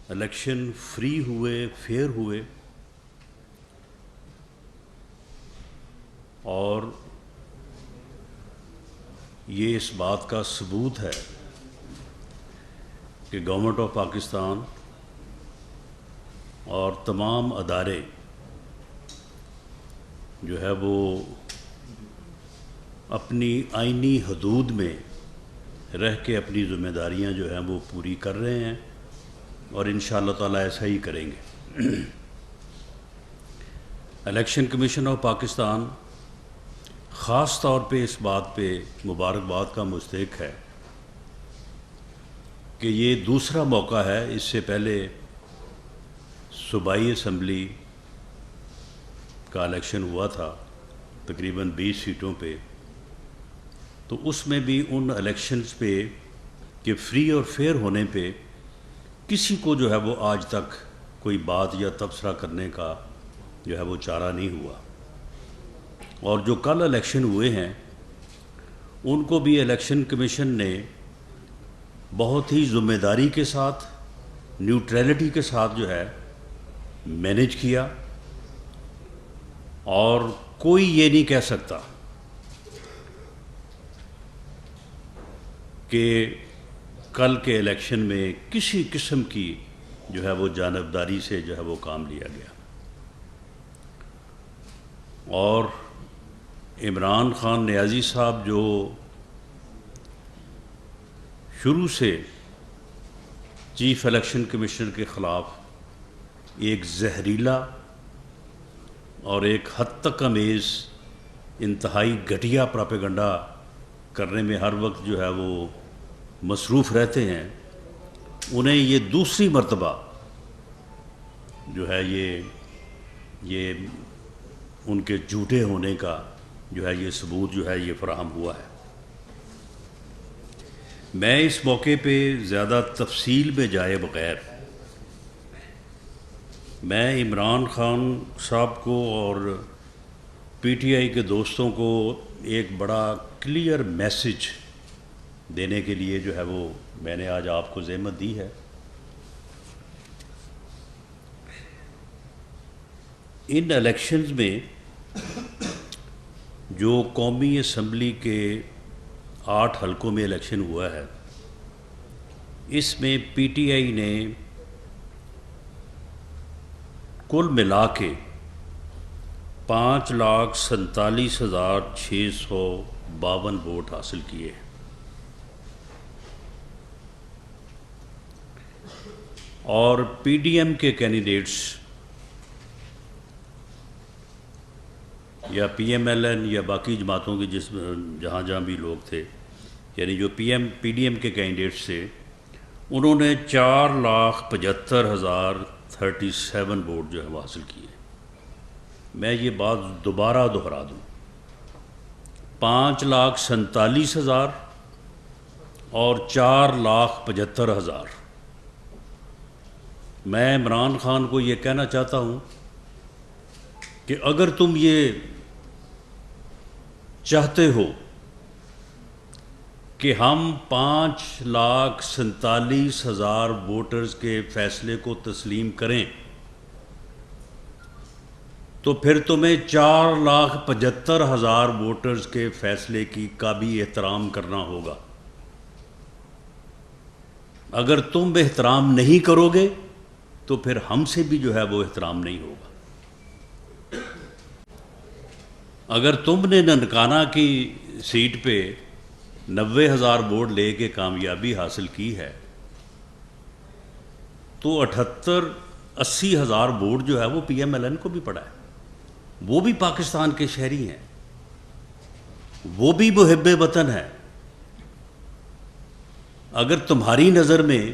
Election free ہوئے، fair ہوئے، اور یہ اس بات کا ثبوت ہے کہ گورنمنٹ آف پاکستان اور تمام ادارے جو ہے وہ اپنی آئینی حدود میں رہ کے اپنی ذمہ داریاں جو ہیں وہ پوری کر رہے ہیں، اور انشاءاللہ تعالیٰ ایسا ہی کریں گے۔ الیکشن کمیشن آف پاکستان خاص طور پہ اس بات پہ مبارکباد کا مستحق ہے کہ یہ دوسرا موقع ہے۔ اس سے پہلے صوبائی اسمبلی کا الیکشن ہوا تھا تقریباً 20 سیٹوں پہ، تو اس میں بھی ان الیکشنز پہ کہ فری اور فیئر ہونے پہ کسی کو جو ہے وہ آج تک کوئی بات یا تبصرہ کرنے کا جو ہے وہ چارہ نہیں ہوا، اور جو کل الیکشن ہوئے ہیں ان کو بھی الیکشن کمیشن نے بہت ہی ذمہ داری کے ساتھ، نیوٹریلٹی کے ساتھ جو ہے مینیج کیا، اور کوئی یہ نہیں کہہ سکتا کہ کل کے الیکشن میں کسی قسم کی جو ہے وہ جانبداری سے جو ہے وہ کام لیا گیا۔ اور عمران خان نیازی صاحب جو شروع سے چیف الیکشن کمشنر کے خلاف ایک زہریلا اور ایک حد تک امیز انتہائی گھٹیا پراپیگنڈا کرنے میں ہر وقت جو ہے وہ مصروف رہتے ہیں، انہیں یہ دوسری مرتبہ جو ہے یہ ان کے جھوٹے ہونے کا جو ہے یہ ثبوت جو ہے یہ فراہم ہوا ہے۔ میں اس موقع پہ زیادہ تفصیل میں جائے بغیر میں عمران خان صاحب کو اور پی ٹی آئی کے دوستوں کو ایک بڑا کلیئر میسج دینے کے لیے جو ہے وہ میں نے آج آپ کو زحمت دی ہے۔ ان الیکشنز میں جو قومی اسمبلی کے 8 حلقوں میں الیکشن ہوا ہے، اس میں پی ٹی آئی نے کل ملا کے 5,47,652 ووٹ حاصل کیے، اور پی ڈی ایم کے کینڈیڈیٹس یا پی ایم ایل این یا باقی جماعتوں کے جہاں بھی لوگ تھے، یعنی جو پی ڈی ایم کے کینڈیڈیٹس تھے، انہوں نے 4,75,037 ووٹ جو ہے وہ حاصل کیے۔ میں یہ بات دوبارہ دہرا دوں، 5,47,000 اور 4,75,000۔ میں عمران خان کو یہ کہنا چاہتا ہوں کہ اگر تم یہ چاہتے ہو کہ ہم 5,47,000 ووٹرز کے فیصلے کو تسلیم کریں، تو پھر تمہیں 4,75,000 ووٹرز کے فیصلے کا بھی احترام کرنا ہوگا۔ اگر تم احترام نہیں کرو گے تو پھر ہم سے بھی جو ہے وہ احترام نہیں ہوگا۔ اگر تم نے ننکانہ کی سیٹ پہ 90,000 ووٹ لے کے کامیابی حاصل کی ہے، تو 78-80,000 ووٹ جو ہے وہ پی ایم ایل این کو بھی پڑا ہے، وہ بھی پاکستان کے شہری ہیں، وہ بھی محب وطن ہیں۔ اگر تمہاری نظر میں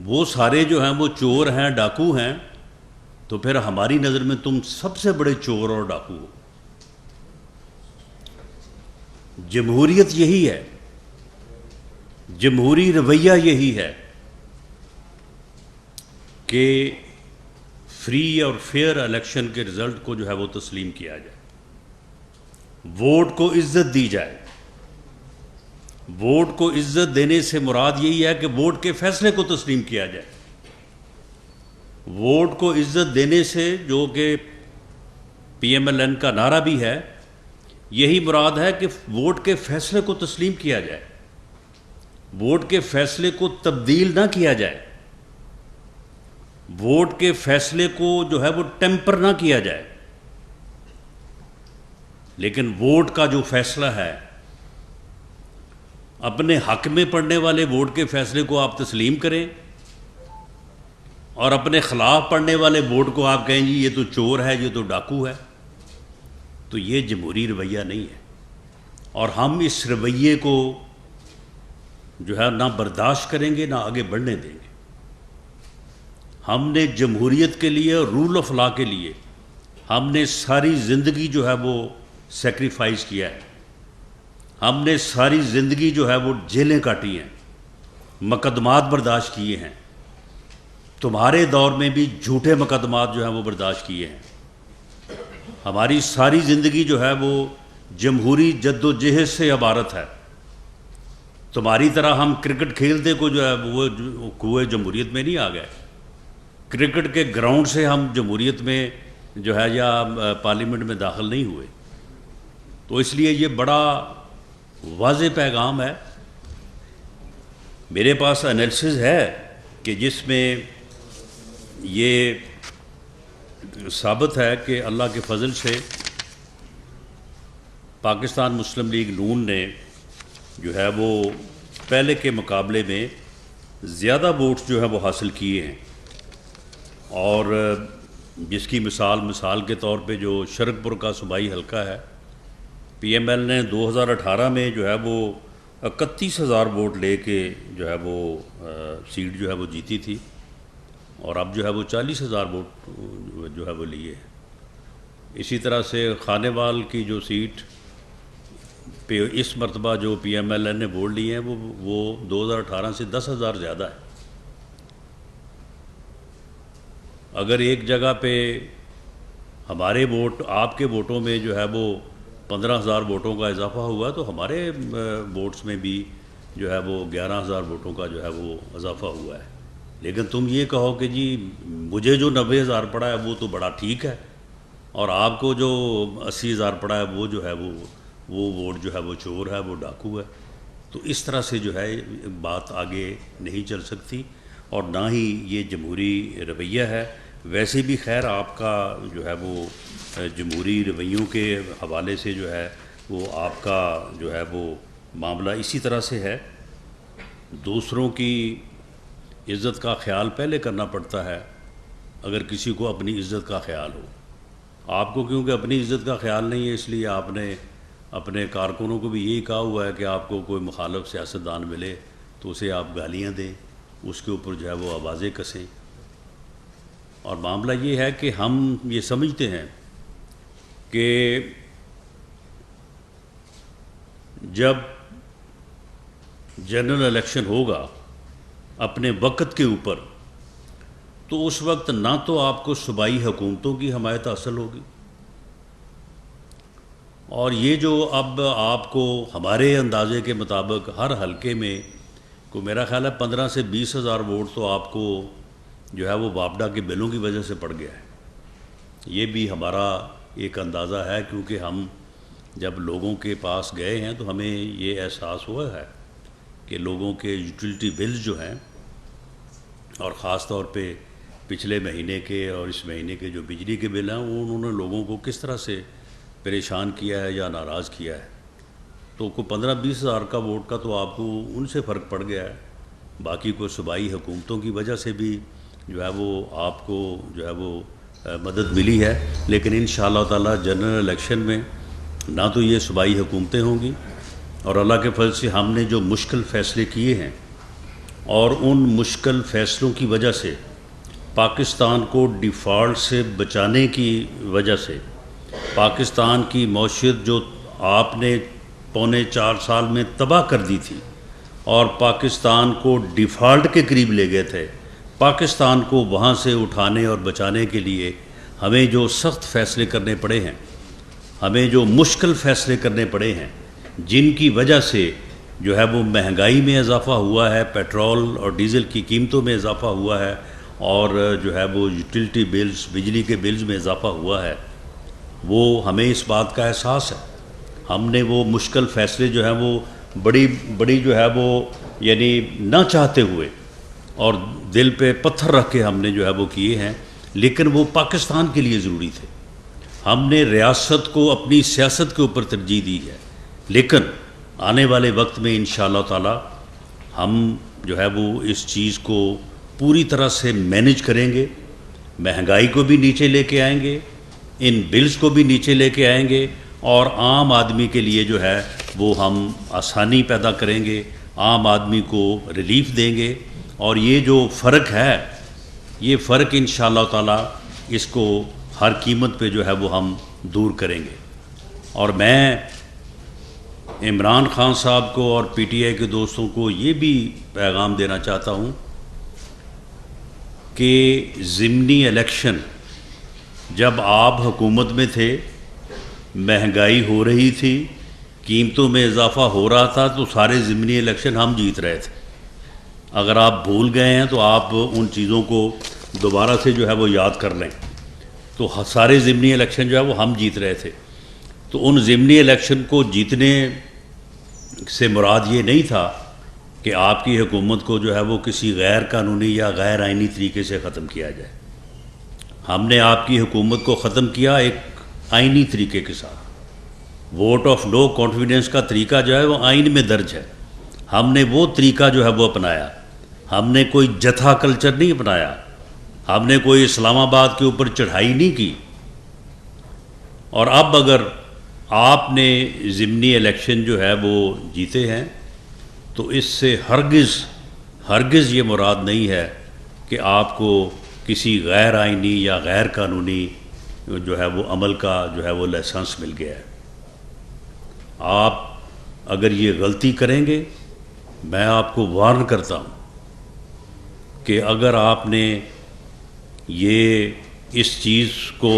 وہ سارے جو ہیں وہ چور ہیں، ڈاکو ہیں، تو پھر ہماری نظر میں تم سب سے بڑے چور اور ڈاکو ہو۔ جمہوریت یہی ہے، جمہوری رویہ یہی ہے کہ فری اور فیئر الیکشن کے رزلٹ کو جو ہے وہ تسلیم کیا جائے، ووٹ کو عزت دی جائے، ووٹ کو عزت دینے سے مراد یہی ہے کہ ووٹ کے فیصلے کو تسلیم کیا جائے. ووٹ کو عزت دینے سے، جو کہ پی ایم ایل این کا نعرہ بھی ہے، یہی مراد ہے کہ ووٹ کے فیصلے کو تسلیم کیا جائے، ووٹ کے فیصلے کو تبدیل نہ کیا جائے، ووٹ کے فیصلے کو جو ہے وہ ٹیمپر نہ کیا جائے. لیکن ووٹ کا جو فیصلہ ہے، اپنے حق میں پڑنے والے ووٹ کے فیصلے کو آپ تسلیم کریں، اور اپنے خلاف پڑنے والے ووٹ کو آپ کہیں جی یہ تو چور ہے، یہ تو ڈاکو ہے. تو یہ جمہوری رویہ نہیں ہے، اور ہم اس رویے کو جو ہے نہ برداشت کریں گے، نہ آگے بڑھنے دیں گے. ہم نے جمہوریت کے لیے، رول آف لا کے لیے ہم نے ساری زندگی جو ہے وہ سیکریفائز کیا ہے. ہم نے ساری زندگی جو ہے وہ جیلیں کاٹی ہیں، مقدمات برداشت کیے ہیں. تمہارے دور میں بھی جھوٹے مقدمات جو ہیں وہ برداشت کیے ہیں. ہماری ساری زندگی جو ہے وہ جمہوری جد و جہد سے عبارت ہے. تمہاری طرح ہم کرکٹ کھیلتے کو جو ہے وہ کنویں جمہوریت میں نہیں آ گئے. کرکٹ کے گراؤنڈ سے ہم جمہوریت میں جو ہے یا پارلیمنٹ میں داخل نہیں ہوئے. تو اس لیے یہ بڑا واضح پیغام ہے. میرے پاس انالیسز ہے کہ جس میں یہ ثابت ہے کہ اللہ کے فضل سے پاکستان مسلم لیگ نون نے جو ہے وہ پہلے کے مقابلے میں زیادہ ووٹس جو ہے وہ حاصل کیے ہیں. اور جس کی مثال کے طور پہ جو شرک پور کا صوبائی حلقہ ہے، پی ایم ایل نے 2018 میں جو ہے وہ 31,000 ووٹ لے کے جو ہے وہ سیٹ جو ہے وہ جیتی تھی، اور اب جو ہے وہ 40,000 ووٹ جو ہے وہ لیے. اسی طرح سے خانے وال کی جو سیٹ پہ اس مرتبہ جو پی ایم ایل این نے ووٹ لیے ہیں وہ 2018 سے 10,000 زیادہ ہے. اگر ایک جگہ پہ ہمارے ووٹ آپ کے ووٹوں میں جو ہے وہ 15,000 ووٹوں کا اضافہ ہوا، تو ہمارے ووٹس میں بھی جو ہے وہ 11,000 ووٹوں کا جو ہے وہ اضافہ ہوا ہے. لیکن تم یہ کہو کہ جی مجھے جو 90,000 پڑا ہے وہ تو بڑا ٹھیک ہے، اور آپ کو جو 80,000 پڑا ہے وہ جو ہے وہ ووٹ جو ہے وہ چور ہے، وہ ڈاکو ہے. تو اس طرح سے جو ہے بات آگے نہیں چل سکتی، اور نہ ہی یہ جمہوری رویہ ہے. ویسے بھی خیر آپ کا جو ہے وہ جمہوری رویوں کے حوالے سے جو ہے وہ آپ کا جو ہے وہ معاملہ اسی طرح سے ہے. دوسروں کی عزت کا خیال پہلے کرنا پڑتا ہے اگر کسی کو اپنی عزت کا خیال ہو. آپ کو کیونکہ اپنی عزت کا خیال نہیں ہے، اس لیے آپ نے اپنے کارکنوں کو بھی یہی کہا ہوا ہے کہ آپ کو کوئی مخالف سیاستدان ملے تو اسے آپ گالیاں دیں، اس کے اوپر جو ہے وہ آوازیں کسیں. اور معاملہ یہ ہے کہ ہم یہ سمجھتے ہیں کہ جب جنرل الیکشن ہوگا اپنے وقت کے اوپر، تو اس وقت نہ تو آپ کو صوبائی حکومتوں کی حمایت حاصل ہوگی، اور یہ جو اب آپ کو ہمارے اندازے کے مطابق ہر حلقے میں کو میرا خیال ہے 15 سے 20,000 ووٹ تو آپ کو جو ہے وہ واپڈا کے بلوں کی وجہ سے پڑ گیا ہے. یہ بھی ہمارا ایک اندازہ ہے، کیونکہ ہم جب لوگوں کے پاس گئے ہیں تو ہمیں یہ احساس ہوا ہے کہ لوگوں کے یوٹیلیٹی بلز جو ہیں، اور خاص طور پہ پچھلے مہینے کے اور اس مہینے کے جو بجلی کے بل ہیں، وہ انہوں نے لوگوں کو کس طرح سے پریشان کیا ہے یا ناراض کیا ہے. تو کوئی 15-20,000 کا ووٹ کا تو آپ کو ان سے فرق پڑ گیا ہے. باقی کوئی صوبائی حکومتوں کی وجہ سے بھی جو ہے وہ آپ کو جو ہے وہ مدد ملی ہے. لیکن انشاءاللہ تعالی جنرل الیکشن میں نہ تو یہ صوبائی حکومتیں ہوں گی، اور اللہ کے فضل سے ہم نے جو مشکل فیصلے کیے ہیں، اور ان مشکل فیصلوں کی وجہ سے پاکستان کو ڈیفالٹ سے بچانے کی وجہ سے پاکستان کی معیشت جو آپ نے 3.25 سال میں تباہ کر دی تھی، اور پاکستان کو ڈیفالٹ کے قریب لے گئے تھے، پاکستان کو وہاں سے اٹھانے اور بچانے کے لیے ہمیں جو سخت فیصلے کرنے پڑے ہیں، ہمیں جو مشکل فیصلے کرنے پڑے ہیں، جن کی وجہ سے جو ہے وہ مہنگائی میں اضافہ ہوا ہے، پیٹرول اور ڈیزل کی قیمتوں میں اضافہ ہوا ہے، اور جو ہے وہ یوٹیلیٹی بلز، بجلی کے بلز میں اضافہ ہوا ہے، وہ ہمیں اس بات کا احساس ہے۔ ہم نے وہ مشکل فیصلے جو ہیں وہ بڑی جو ہے وہ یعنی نہ چاہتے ہوئے اور دل پہ پتھر رکھ کے ہم نے جو ہے وہ کیے ہیں، لیکن وہ پاکستان کے لیے ضروری تھے۔ ہم نے ریاست کو اپنی سیاست کے اوپر ترجیح دی ہے، لیکن آنے والے وقت میں انشاءاللہ تعالی ہم جو ہے وہ اس چیز کو پوری طرح سے مینج کریں گے، مہنگائی کو بھی نیچے لے کے آئیں گے، ان بلز کو بھی نیچے لے کے آئیں گے، اور عام آدمی کے لیے جو ہے وہ ہم آسانی پیدا کریں گے، عام آدمی کو ریلیف دیں گے، اور یہ جو فرق ہے، یہ فرق انشاءاللہ تعالی اس کو ہر قیمت پہ جو ہے وہ ہم دور کریں گے۔ اور میں عمران خان صاحب کو اور پی ٹی آئی کے دوستوں کو یہ بھی پیغام دینا چاہتا ہوں کہ ضمنی الیکشن جب آپ حکومت میں تھے، مہنگائی ہو رہی تھی، قیمتوں میں اضافہ ہو رہا تھا، تو سارے ضمنی الیکشن ہم جیت رہے تھے۔ اگر آپ بھول گئے ہیں تو آپ ان چیزوں کو دوبارہ سے جو ہے وہ یاد کر لیں۔ تو سارے ضمنی الیکشن جو ہے وہ ہم جیت رہے تھے۔ تو ان ضمنی الیکشن کو جیتنے سے مراد یہ نہیں تھا کہ آپ کی حکومت کو جو ہے وہ کسی غیر قانونی یا غیر آئینی طریقے سے ختم کیا جائے۔ ہم نے آپ کی حکومت کو ختم کیا ایک آئینی طریقے کے ساتھ۔ ووٹ آف نو کانفیڈنس کا طریقہ جو ہے وہ آئین میں درج ہے، ہم نے وہ طریقہ جو ہے وہ اپنایا۔ ہم نے کوئی جتھا کلچر نہیں اپنایا، ہم نے کوئی اسلام آباد کے اوپر چڑھائی نہیں کی۔ اور اب اگر آپ نے ضمنی الیکشن جو ہے وہ جیتے ہیں تو اس سے ہرگز یہ مراد نہیں ہے کہ آپ کو کسی غیر آئینی یا غیر قانونی جو ہے وہ عمل کا جو ہے وہ لائسنس مل گیا ہے۔ آپ اگر یہ غلطی کریں گے، میں آپ کو وارن کرتا ہوں کہ اگر آپ نے یہ اس چیز کو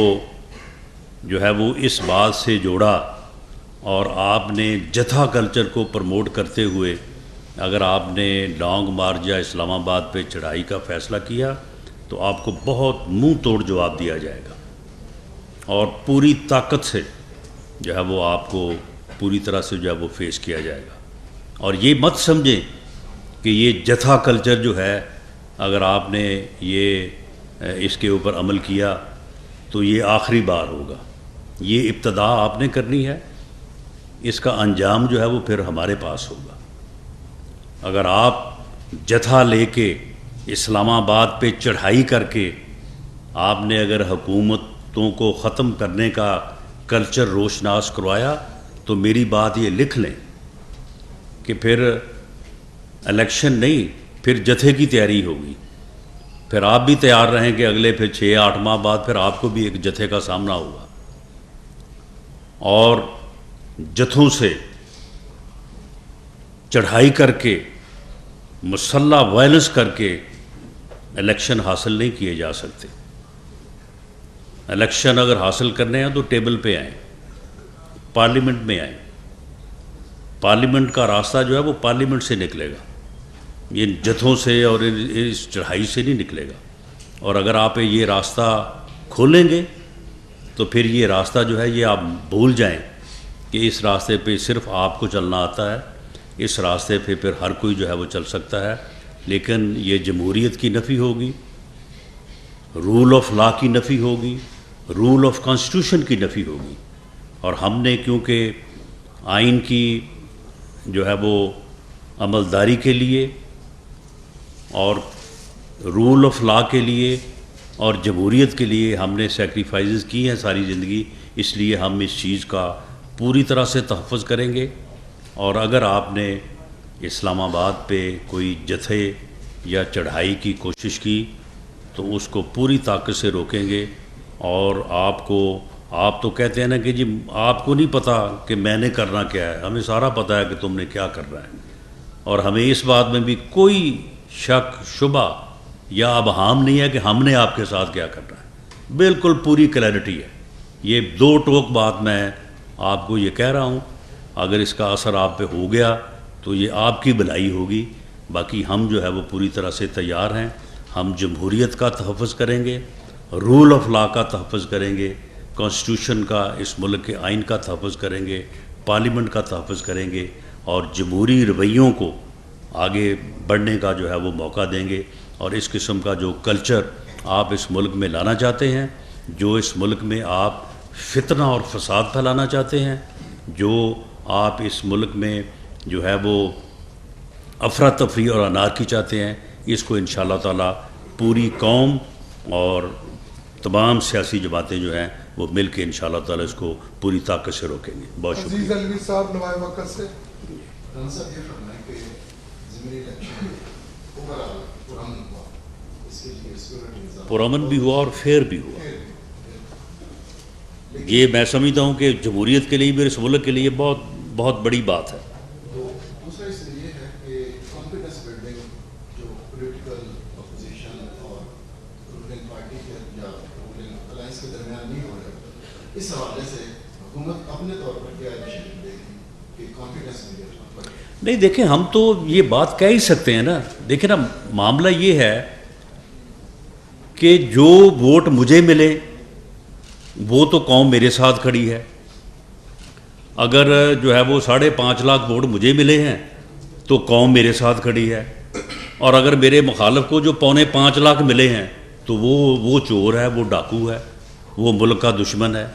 جو ہے وہ اس بات سے جوڑا اور آپ نے جتھا کلچر کو پروموٹ کرتے ہوئے اگر آپ نے لانگ مارچ یا اسلام آباد پہ چڑھائی کا فیصلہ کیا، تو آپ کو بہت منہ توڑ جواب دیا جائے گا، اور پوری طاقت سے جو ہے وہ آپ کو پوری طرح سے جو ہے وہ فیس کیا جائے گا۔ اور یہ مت سمجھیں کہ یہ جتھا کلچر جو ہے، اگر آپ نے یہ اس کے اوپر عمل کیا تو یہ آخری بار ہوگا۔ یہ ابتدا آپ نے کرنی ہے، اس کا انجام جو ہے وہ پھر ہمارے پاس ہوگا۔ اگر آپ جتھا لے کے اسلام آباد پہ چڑھائی کر کے آپ نے اگر حکومتوں کو ختم کرنے کا کلچر روشناس کروایا، تو میری بات یہ لکھ لیں کہ پھر الیکشن نہیں، پھر جتھے کی تیاری ہوگی۔ پھر آپ بھی تیار رہیں کہ اگلے پھر 6-8 ماہ بعد پھر آپ کو بھی ایک جتھے کا سامنا ہوگا، اور جتھوں سے چڑھائی کر کے مسلح وائلنس کر کے الیکشن حاصل نہیں کیے جا سکتے۔ الیکشن اگر حاصل کرنے ہیں تو ٹیبل پہ آئیں، پارلیمنٹ میں آئیں۔ پارلیمنٹ کا راستہ جو ہے وہ پارلیمنٹ سے نکلے گا، یہ جتھوں سے اور اس چڑھائی سے نہیں نکلے گا۔ اور اگر آپ یہ راستہ کھولیں گے تو پھر یہ راستہ جو ہے یہ آپ بھول جائیں کہ اس راستے پہ صرف آپ کو چلنا آتا ہے، اس راستے پہ پھر ہر کوئی جو ہے وہ چل سکتا ہے، لیکن یہ جمہوریت کی نفی ہوگی، رول آف لا کی نفی ہوگی، رول آف کانسٹیٹیوشن کی نفی ہوگی۔ اور ہم نے کیونکہ آئین کی جو ہے وہ عملداری کے لیے اور رول آف لا کے لیے اور جمہوریت کے لیے ہم نے سیکریفائزز کی ہیں ساری زندگی، اس لیے ہم اس چیز کا پوری طرح سے تحفظ کریں گے۔ اور اگر آپ نے اسلام آباد پہ کوئی جتھے یا چڑھائی کی کوشش کی تو اس کو پوری طاقت سے روکیں گے۔ اور آپ تو کہتے ہیں نا کہ جی آپ کو نہیں پتہ کہ میں نے کرنا کیا ہے، ہمیں سارا پتہ ہے کہ تم نے کیا کرنا ہے، اور ہمیں اس بات میں بھی کوئی شک شبہ یا ابہام نہیں ہے کہ ہم نے آپ کے ساتھ کیا کرنا ہے، بالکل پوری کلیئرٹی ہے۔ یہ دو ٹوک بات میں آپ کو یہ کہہ رہا ہوں، اگر اس کا اثر آپ پہ ہو گیا تو یہ آپ کی بھلائی ہوگی. باقی ہم جو ہے وہ پوری طرح سے تیار ہیں. ہم جمہوریت کا تحفظ کریں گے, رول آف لا کا تحفظ کریں گے, کانسٹیٹیوشن کا, اس ملک کے آئین کا تحفظ کریں گے, پارلیمنٹ کا تحفظ کریں گے, اور جمہوری رویوں کو آگے بڑھنے کا جو ہے وہ موقع دیں گے. اور اس قسم کا جو کلچر آپ اس ملک میں لانا چاہتے ہیں, جو اس ملک میں آپ فتنہ اور فساد پھیلانا چاہتے ہیں, جو آپ اس ملک میں جو ہے وہ افراتفری اور انارکی چاہتے ہیں, اس کو انشاءاللہ تعالی پوری قوم اور تمام سیاسی جماعتیں جو ہیں وہ مل کے انشاءاللہ تعالی اس کو پوری طاقت سے روکیں گے. بہت شکریہ. عزیز علوی صاحب نوائے وقت سے. صاحب یہ فرمائیں کہ ضمنی الیکشن اوورآل پرامن ہوا, اس کے لیے سیکورٹی نظام پرامن بھی ہوا اور فیئر بھی ہوا. یہ میں سمجھتا ہوں کہ جمہوریت کے لیے بھی, اس ملک کے لیے بہت بہت بڑی بات ہے. تو دوسرا اس میں یہ ہے کہ کانفیڈنس بلڈنگ جو پولیٹیکل اپوزیشن اور رولنگ پارٹی کے یا رولنگ الائنس کے درمیان نہیں ہو رہا, اس حوالے سے حکومت اپنے طور پر کیا انیشیٹو لے گی کہ کانفیڈنس بلڈنگ؟ نہیں دیکھیں, ہم تو یہ بات کہہ ہی سکتے ہیں نا. دیکھیں نا, معاملہ یہ ہے کہ جو ووٹ مجھے ملے وہ تو قوم میرے ساتھ کھڑی ہے. اگر جو ہے وہ 5.5 لاکھ ووٹ مجھے ملے ہیں تو قوم میرے ساتھ کھڑی ہے. اور اگر میرے مخالف کو جو 5.25 لاکھ ملے ہیں تو وہ چور ہے, وہ ڈاکو ہے, وہ ملک کا دشمن ہے.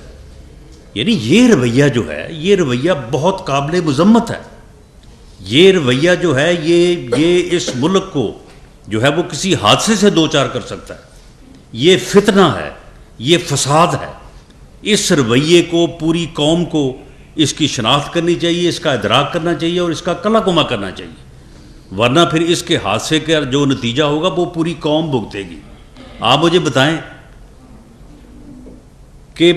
یعنی یہ رویہ جو ہے, یہ رویہ بہت قابل مذمت ہے. یہ رویہ جو ہے یہ اس ملک کو جو ہے وہ کسی حادثے سے دوچار کر سکتا ہے. یہ فتنہ ہے, یہ فساد ہے. اس رویے کو پوری قوم کو اس کی شناخت کرنی چاہیے, اس کا ادراک کرنا چاہیے اور اس کا کلا کما کرنا چاہیے. ورنہ پھر اس کے حادثے کا جو نتیجہ ہوگا وہ پوری قوم بھگتے گی. آپ مجھے بتائیں کہ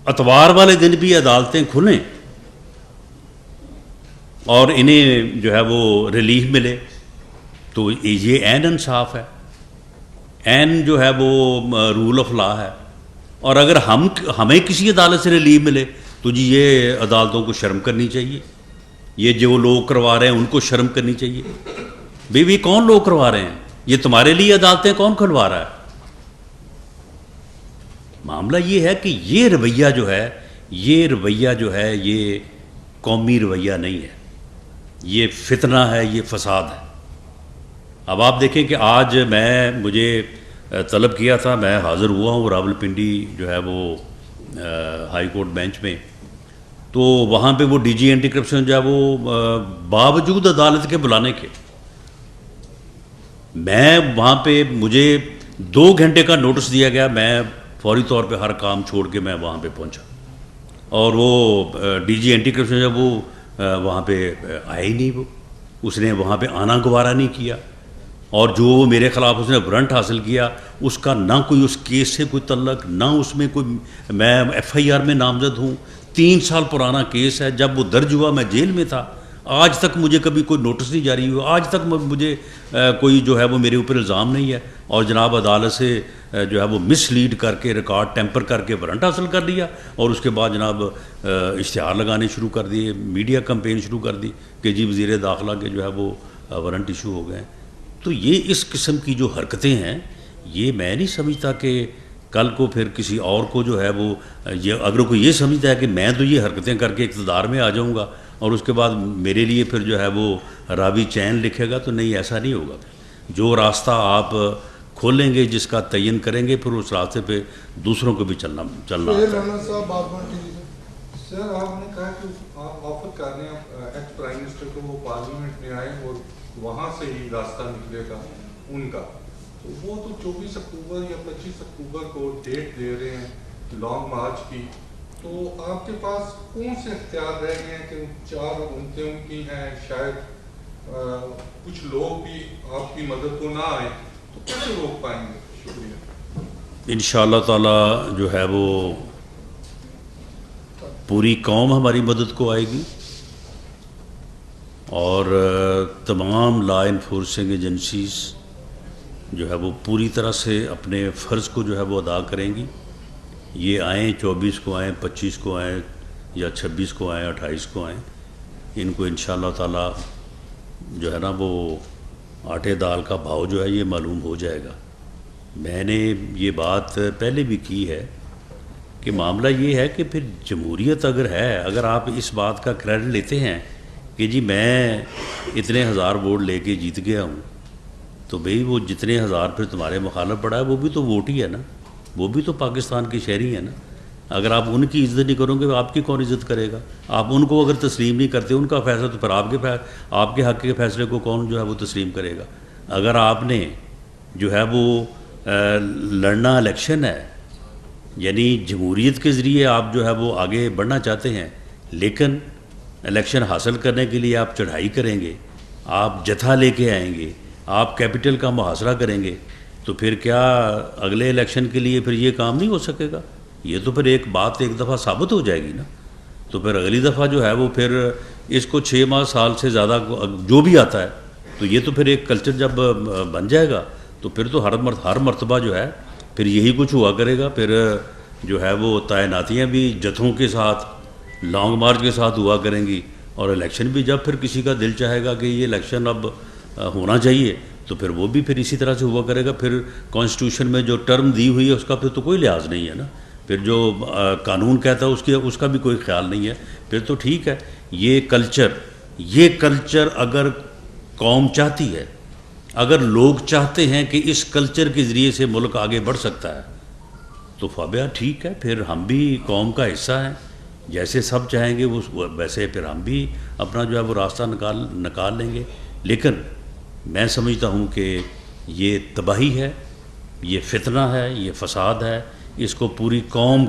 اتوار والے دن بھی عدالتیں کھلیں اور انہیں جو ہے وہ ریلیف ملے تو یہ عین انصاف ہے, عین جو ہے وہ رول آف لا ہے. اور اگر ہمیں کسی عدالت سے ریلیف ملے تو جی یہ عدالتوں کو شرم کرنی چاہیے. یہ جو لوگ کروا رہے ہیں ان کو شرم کرنی چاہیے. بھی کون لوگ کروا رہے ہیں؟ یہ تمہارے لیے عدالتیں کون کھلوا رہا ہے؟ معاملہ یہ ہے کہ یہ رویہ جو ہے یہ قومی رویہ نہیں ہے, یہ فتنہ ہے, یہ فساد ہے. اب آپ دیکھیں کہ آج مجھے طلب کیا تھا, میں حاضر ہوا ہوں راولپنڈی جو ہے وہ ہائی کورٹ بینچ میں, تو وہاں پہ وہ ڈی جی اینٹی کرپشن جو ہے وہ باوجود عدالت کے بلانے کے, میں وہاں پہ مجھے 2 گھنٹے کا نوٹس دیا گیا, میں فوری طور پہ ہر کام چھوڑ کے میں وہاں پہ پہنچا. اور وہ ڈی جی اینٹی کرپشن جو وہ وہاں پہ آئے ہی نہیں, اس نے وہاں پہ آنا گوارہ نہیں کیا. اور جو میرے خلاف اس نے وارنٹ حاصل کیا اس کا نہ کوئی اس کیس سے کوئی تعلق, نہ اس میں کوئی, میں ایف آئی آر میں نامزد ہوں, 3 سال پرانا کیس ہے. جب وہ درج ہوا میں جیل میں تھا, آج تک مجھے کبھی کوئی نوٹس نہیں جاری ہوا, آج تک مجھے کوئی جو ہے وہ میرے اوپر الزام نہیں ہے. اور جناب عدالت سے جو ہے وہ مس لیڈ کر کے, ریکارڈ ٹیمپر کر کے وارنٹ حاصل کر لیا, اور اس کے بعد جناب اشتہار لگانے شروع کر دیے, میڈیا کمپین شروع کر دی کہ جی وزیر داخلہ کے جو ہے وہ وارنٹ ایشو ہو گئے. تو یہ اس قسم کی جو حرکتیں ہیں, یہ میں نہیں سمجھتا کہ کل کو پھر کسی اور کو جو ہے وہ اگر کوئی یہ سمجھتا ہے کہ میں تو یہ حرکتیں کر کے اقتدار میں آ جاؤں گا اور اس کے بعد میرے لیے پھر جو ہے وہ راوی چین لکھے گا, تو نہیں, ایسا نہیں ہوگا. جو راستہ آپ کھولیں گے, جس کا تعین کریں گے, پھر اس راستے پہ دوسروں کو بھی چلنا سر آپ نے کہا کہ آپ آفر کر رہے ہیں ایکس پرائم منسٹر کو وہ پارلیمنٹ میں آئے اور وہاں سے ہی راستہ نکلے گا ان کا, تو وہ تو 24 اکتوبر یا 25 اکتوبر کو ڈیٹ دے رہے ہیں لانگ مارچ کی. تو آپ کے پاس کون سے اختیار رہ گئے ہیں کہ 4 گھنٹے ان کی ہیں, شاید کچھ لوگ بھی آپ کی مدد کو نہ آئیں, تو کیسے روک پائیں گے؟ شکریہ. انشاءاللہ تعالی جو ہے وہ پوری قوم ہماری مدد کو آئے گی, اور تمام لا انفورسنگ ایجنسیز جو ہے وہ پوری طرح سے اپنے فرض کو جو ہے وہ ادا کریں گی. یہ آئیں 24 کو آئیں, 25 کو آئیں, یا 26 کو آئیں, 28 کو آئیں, ان کو انشاءاللہ تعالی جو ہے نا وہ آٹے دال کا بھاؤ جو ہے یہ معلوم ہو جائے گا. میں نے یہ بات پہلے بھی کی ہے کہ معاملہ یہ ہے کہ پھر جمہوریت اگر ہے, اگر آپ اس بات کا کریڈٹ لیتے ہیں کہ جی میں اتنے ہزار ووٹ لے کے جیت گیا ہوں, تو بھئی وہ جتنے ہزار پھر تمہارے مخالف پڑا ہے وہ بھی تو ووٹ ہی ہے نا, وہ بھی تو پاکستان کے شہری ہیں نا. اگر آپ ان کی عزت نہیں کرو گے آپ کی کون عزت کرے گا؟ آپ ان کو اگر تسلیم نہیں کرتے ان کا فیصلہ, تو پھر آپ کے حق کے فیصلے کو کون جو ہے وہ تسلیم کرے گا؟ اگر آپ نے جو ہے وہ لڑنا الیکشن ہے, یعنی جمہوریت کے ذریعے آپ جو ہے وہ آگے بڑھنا چاہتے ہیں, لیکن الیکشن حاصل کرنے کے لیے آپ چڑھائی کریں گے, آپ جتھا لے کے آئیں گے, آپ کیپٹل کا محاصرہ کریں گے, تو پھر کیا اگلے الیکشن کے لیے پھر یہ کام نہیں ہو سکے گا؟ یہ تو پھر ایک بات ایک دفعہ ثابت ہو جائے گی نا. تو پھر اگلی دفعہ جو ہے وہ پھر اس کو 6 ماہ سال سے زیادہ جو بھی آتا ہے, تو یہ تو پھر ایک کلچر جب بن جائے گا تو پھر تو ہر مرتبہ جو ہے پھر یہی کچھ ہوا کرے گا. پھر جو ہے وہ تعیناتیاں بھی جتھوں کے ساتھ لانگ مارچ کے ساتھ ہوا کریں گی, اور الیکشن بھی جب پھر کسی کا دل چاہے گا کہ یہ الیکشن اب ہونا چاہیے تو پھر وہ بھی پھر اسی طرح سے ہوا کرے گا. پھر کانسٹیٹیوشن میں جو ٹرم دی ہوئی ہے اس کا پھر تو کوئی لحاظ نہیں ہے نا, پھر جو قانون کہتا ہے اس کا بھی کوئی خیال نہیں ہے. پھر تو ٹھیک ہے, یہ کلچر اگر قوم چاہتی ہے, اگر لوگ چاہتے ہیں کہ اس کلچر کے ذریعے سے ملک آگے بڑھ سکتا ہے, تو فابیا ٹھیک ہے, پھر ہم بھی قوم کا حصہ ہیں. جیسے سب چاہیں گے ویسے پھر ہم بھی اپنا جو ہے وہ راستہ نکال لیں گے. لیکن میں سمجھتا ہوں کہ یہ تباہی ہے, یہ فتنہ ہے, یہ فساد ہے. اس کو پوری قوم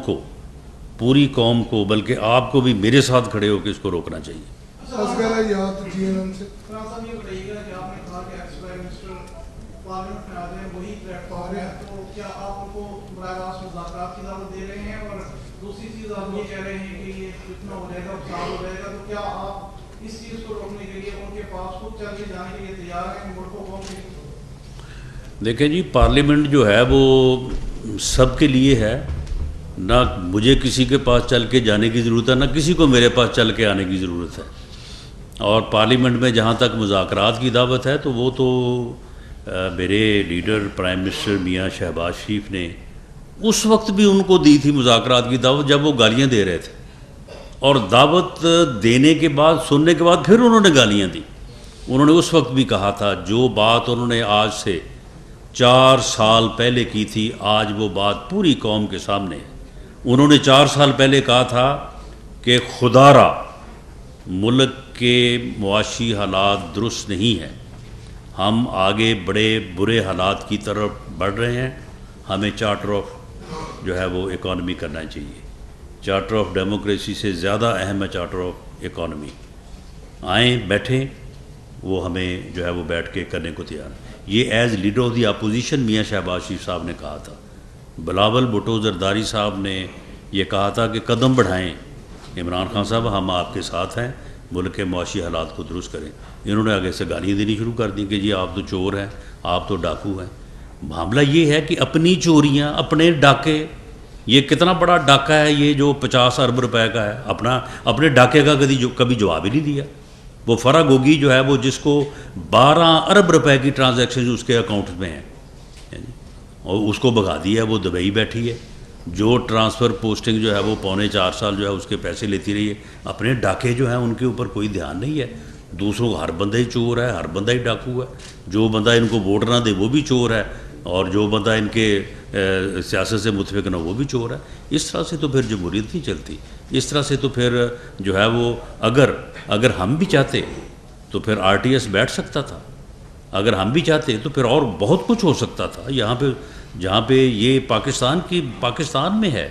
کو بلکہ آپ کو بھی میرے ساتھ کھڑے ہو کے اس کو روکنا چاہیے. صاحب یہ بتائیے گا کہ آپ نے کہا کہ ایکس پرائم منسٹر پارلیمنٹ میں آ جائیں وہی پلیٹ فارم ہے, تو کیا آپ ان کو براہ راست مذاکرات کی دعوت دے رہے ہیں؟ اور دوسری چیز آپ یہ کہہ رہے ہیں کہ یہ اتنا ہو جائے گا, فساد ہو جائے گا, تو کیا آپ اس چیز کو روکنے کے لیے ان کے پاس خود چل کے جانے کے لیے تیار ہیں ملک کو قوم کے؟ دیکھیں جی, پارلیمنٹ جو ہے وہ سب کے لیے ہے, نہ مجھے کسی کے پاس چل کے جانے کی ضرورت ہے, نہ کسی کو میرے پاس چل کے آنے کی ضرورت ہے. اور پارلیمنٹ میں جہاں تک مذاکرات کی دعوت ہے تو وہ تو میرے لیڈر پرائم منسٹر میاں شہباز شریف نے اس وقت بھی ان کو دی تھی مذاکرات کی دعوت جب وہ گالیاں دے رہے تھے, اور دعوت دینے کے بعد سننے کے بعد پھر انہوں نے گالیاں دی. انہوں نے اس وقت بھی کہا تھا جو بات انہوں نے آج سے 4 سال پہلے کی تھی, آج وہ بات پوری قوم کے سامنے ہے. انہوں نے 4 سال پہلے کہا تھا کہ خدا را ملک کے معاشی حالات درست نہیں ہیں, ہم آگے بڑے برے حالات کی طرف بڑھ رہے ہیں, ہمیں چارٹر آف جو ہے وہ اکانومی کرنا چاہیے. چارٹر آف ڈیموکریسی سے زیادہ اہم ہے چارٹر آف اکانومی. آئیں بیٹھیں, وہ ہمیں جو ہے وہ بیٹھ کے کرنے کو تیار ہے. یہ as leader of the opposition میاں شہباز شریف صاحب نے کہا تھا. بلاول بھٹو زرداری صاحب نے یہ کہا تھا کہ قدم بڑھائیں عمران خان صاحب, ہم آپ کے ساتھ ہیں, ملک کے معاشی حالات کو درست کریں. انہوں نے آگے سے گالیاں دینی شروع کر دی کہ جی آپ تو چور ہیں, آپ تو ڈاکو ہیں. معاملہ یہ ہے کہ اپنی چوریاں, اپنے ڈاکے, یہ کتنا بڑا ڈاکہ ہے یہ جو 50 ارب روپے کا ہے, اپنے ڈاکے کا کبھی جواب ہی نہیں دیا. وہ فرا گوگی جو ہے وہ جس کو 12 ارب روپے کی ٹرانزیکشن اس کے اکاؤنٹ میں ہیں, اور اس کو بھگا دیا ہے, وہ دبئی بیٹھی ہے. جو ٹرانسفر پوسٹنگ جو ہے وہ 3.25 سال جو ہے اس کے پیسے لیتی رہی ہے. اپنے ڈاکے جو ہیں ان کے اوپر کوئی دھیان نہیں ہے. دوسروں کو ہر بندہ ہی چور ہے, ہر بندہ ہی ڈاکو ہے. جو بندہ ان کو ووٹ نہ دے وہ بھی چور ہے, اور جو بندہ ان کے سیاست سے متفق نہ وہ بھی چور ہے. اس طرح سے تو پھر جمہوریت نہیں چلتی. اس طرح سے تو پھر جو ہے وہ اگر ہم بھی چاہتے تو پھر RTS بیٹھ سکتا تھا. اگر ہم بھی چاہتے تو پھر اور بہت کچھ ہو سکتا تھا. یہاں پہ جہاں پہ یہ پاکستان میں ہے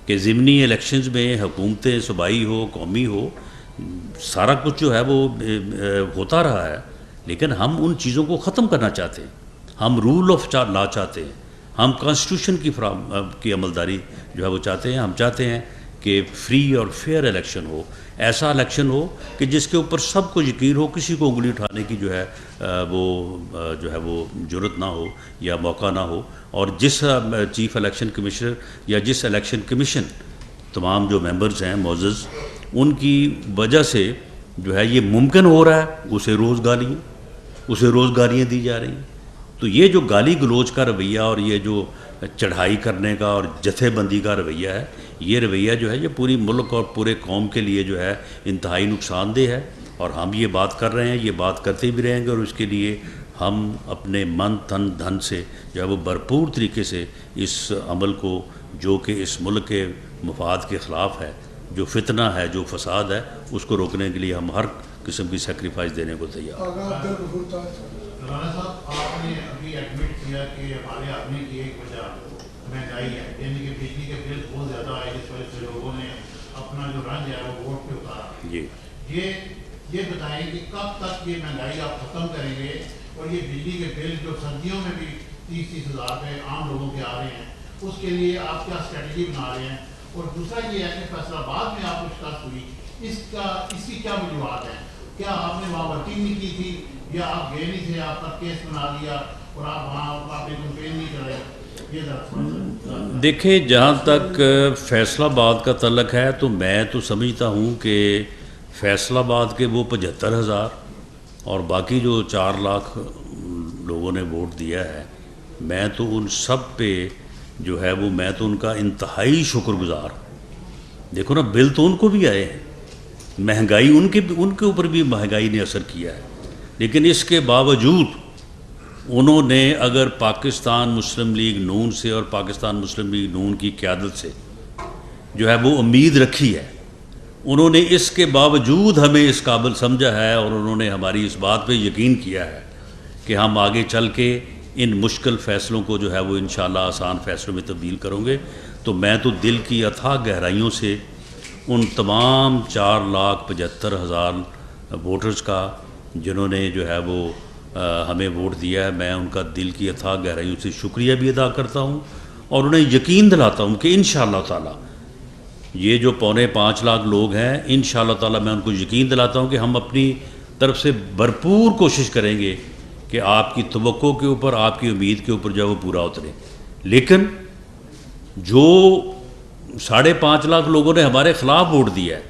کہ ضمنی الیکشنز میں حکومتیں صوبائی ہو قومی ہو, سارا کچھ جو ہے وہ ہوتا رہا ہے, لیکن ہم ان چیزوں کو ختم کرنا چاہتے ہیں. ہم رول آف لا چاہتے ہیں, ہم کانسٹیٹیوشن کی عملداری جو ہے وہ چاہتے ہیں. ہم چاہتے ہیں کہ فری اور فیئر الیکشن ہو, ایسا الیکشن ہو کہ جس کے اوپر سب کو یقین ہو, کسی کو انگلی اٹھانے کی جو ہے وہ جرت نہ ہو یا موقع نہ ہو. اور جس چیف الیکشن کمشنر یا جس الیکشن کمیشن تمام جو ممبرز ہیں معزز, ان کی وجہ سے جو ہے یہ ممکن ہو رہا ہے اسے روزگاریاں دی جا رہی ہیں. تو یہ جو گالی گلوچ کا رویہ اور یہ جو چڑھائی کرنے کا اور جتھے بندی کا رویہ ہے، یہ رویہ جو ہے یہ پوری ملک اور پورے قوم کے لیے جو ہے انتہائی نقصان دہ ہے. اور ہم یہ بات کر رہے ہیں، یہ بات کرتے بھی رہیں گے، اور اس کے لیے ہم اپنے من تن دھن سے جو ہے وہ بھرپور طریقے سے اس عمل کو، جو کہ اس ملک کے مفاد کے خلاف ہے، جو فتنہ ہے، جو فساد ہے، اس کو روکنے کے لیے ہم ہر قسم کی سیکریفائس دینے کو تیار ہیں. رانا صاحب، آپ نے ابھی ایڈمٹ کیا کہ ہمارے آدمی کی ایک وجہ مہنگائی ہے، یعنی کہ بجلی کے بل بہت زیادہ آئے، جس وجہ سے لوگوں نے اپنا جو رنج ہے وہ ووٹ پہ اتارا. جی یہ بتائیں کہ کب تک یہ مہنگائی آپ ختم کریں گے، اور یہ بجلی کے بل جو سردیوں میں بھی 30-30 ہزار روپے عام لوگوں کے آ رہے ہیں، اس کے لیے آپ کیا اسٹریٹجی بنا رہے ہیں؟ اور دوسرا یہ ہے کہ فیصلہ آباد میں آپ کو شکست ہوئی، اس کی کیا وجوہات ہیں؟ کیا آپ نے وہاں ورکنگ نہیں کی تھی، یا آپ گئے نہیں تھے، آپ کا کیس بنا لیا اور آپ وہاں آپ نے کمپین نہیں کرائی؟ یہ ذرا دیکھیں، جہاں تک فیصل آباد کا تعلق ہے تو میں تو سمجھتا ہوں کہ فیصل آباد کے وہ 75,000 اور باقی جو 4 لاکھ لوگوں نے ووٹ دیا ہے، میں تو ان سب پہ جو ہے وہ میں تو ان کا انتہائی شکر گزار. دیکھو نا، بل تو ان کو بھی آئے ہیں، مہنگائی ان کے اوپر بھی مہنگائی نے اثر کیا ہے، لیکن اس کے باوجود انہوں نے اگر پاکستان مسلم لیگ نون سے اور پاکستان مسلم لیگ نون کی قیادت سے جو ہے وہ امید رکھی ہے، انہوں نے اس کے باوجود ہمیں اس قابل سمجھا ہے، اور انہوں نے ہماری اس بات پہ یقین کیا ہے کہ ہم آگے چل کے ان مشکل فیصلوں کو جو ہے وہ انشاءاللہ آسان فیصلوں میں تبدیل کروں گے. تو میں تو دل کی اتھاہ گہرائیوں سے ان تمام 4,75,000 ووٹرز کا جنہوں نے جو ہے وہ ہمیں ووٹ دیا ہے، میں ان کا دل کی اتھاہ گہرائیوں سے شکریہ بھی ادا کرتا ہوں، اور انہیں یقین دلاتا ہوں کہ انشاءاللہ تعالی یہ جو 4.25 لاکھ لوگ ہیں، انشاءاللہ تعالی میں ان کو یقین دلاتا ہوں کہ ہم اپنی طرف سے بھرپور کوشش کریں گے کہ آپ کی توقع کے اوپر، آپ کی امید کے اوپر جو ہے وہ پورا اترے. لیکن جو 5.5 لاکھ لوگوں نے ہمارے خلاف ووٹ دیا ہے،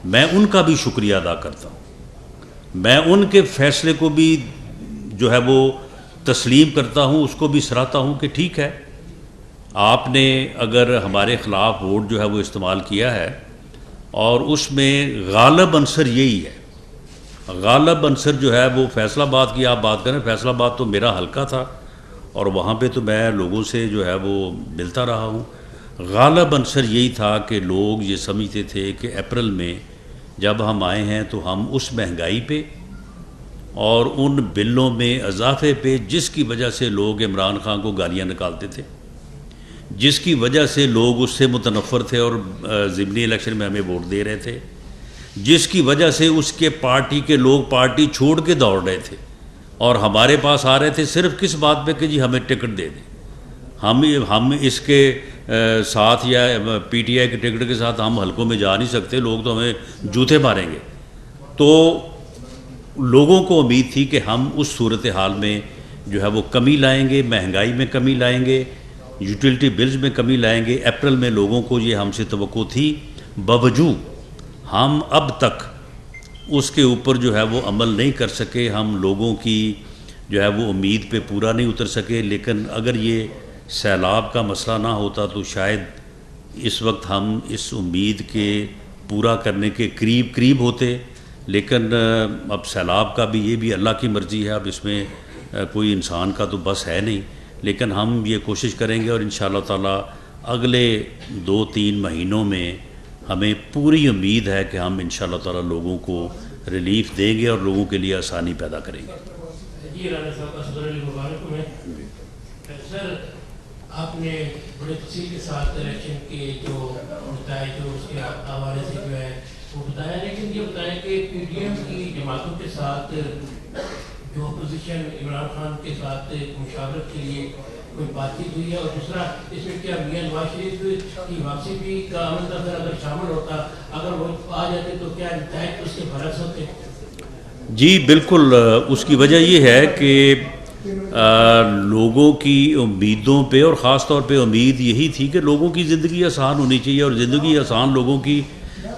میں ان کا بھی شکریہ ادا کرتا ہوں، میں ان کے فیصلے کو بھی جو ہے وہ تسلیم کرتا ہوں، اس کو بھی سراہتا ہوں کہ ٹھیک ہے، آپ نے اگر ہمارے خلاف ووٹ جو ہے وہ استعمال کیا ہے، اور اس میں غالب عنصر یہی ہے، غالب عنصر جو ہے وہ فیصل آباد کی آپ بات کریں. فیصل آباد تو میرا حلقہ تھا، اور وہاں پہ تو میں لوگوں سے جو ہے وہ ملتا رہا ہوں. غالب عنصر یہی تھا کہ لوگ یہ سمجھتے تھے کہ اپریل میں جب ہم آئے ہیں تو ہم اس مہنگائی پہ اور ان بلوں میں اضافے پہ، جس کی وجہ سے لوگ عمران خان کو گالیاں نکالتے تھے، جس کی وجہ سے لوگ اس سے متنفر تھے اور ضمنی الیکشن میں ہمیں ووٹ دے رہے تھے، جس کی وجہ سے اس کے پارٹی کے لوگ پارٹی چھوڑ کے دوڑ رہے تھے اور ہمارے پاس آ رہے تھے صرف کس بات پہ کہ جی ہمیں ٹکٹ دے دیں، ہم اس کے ساتھ یا پی ٹی آئی کے ٹکٹ کے ساتھ ہم حلقوں میں جا نہیں سکتے، لوگ تو ہمیں جوتے ماریں گے. تو لوگوں کو امید تھی کہ ہم اس صورتحال میں جو ہے وہ کمی لائیں گے، مہنگائی میں کمی لائیں گے، یوٹیلٹی بلز میں کمی لائیں گے. اپریل میں لوگوں کو یہ ہم سے توقع تھی، باوجود ہم اب تک اس کے اوپر جو ہے وہ عمل نہیں کر سکے، ہم لوگوں کی جو ہے وہ امید پہ پورا نہیں اتر سکے. لیکن اگر یہ سیلاب کا مسئلہ نہ ہوتا تو شاید اس وقت ہم اس امید کے پورا کرنے کے قریب ہوتے. لیکن اب سیلاب کا بھی یہ بھی اللہ کی مرضی ہے، اب اس میں کوئی انسان کا تو بس ہے نہیں. لیکن ہم یہ کوشش کریں گے، اور انشاءاللہ تعالی اگلے 2-3 مہینوں میں ہمیں پوری امید ہے کہ ہم انشاءاللہ تعالی لوگوں کو ریلیف دیں گے اور لوگوں کے لیے آسانی پیدا کریں گے. جی رانا صاحب، صدر علی مبارک میں سر، آپ نے بڑے تفصیل کے ساتھ الیکشن کے جو نتائج جو اس کے حوالے سے جو ہے وہ بتایا، لیکن یہ بتائیں کہ پی ڈی ایم کی جماعتوں کے ساتھ جو اپوزیشن عمران خان کے ساتھ مشاورت کے لیے کوئی بات چیت ہوئی ہے؟ اور دوسرا، اس میں کیا میاں نواز شریف کی واپسی بھی کا عمل تھا؟ اگر شامل ہوتا، اگر وہ آ جاتے تو کیا نتائج اس کے برعکس ہوتے؟ جی بالکل، اس کی وجہ یہ ہے کہ لوگوں کی امیدوں پہ، اور خاص طور پہ امید یہی تھی کہ لوگوں کی زندگی آسان ہونی چاہیے، اور زندگی آسان لوگوں کی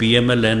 PMLN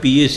PAC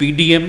PDM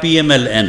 PMLN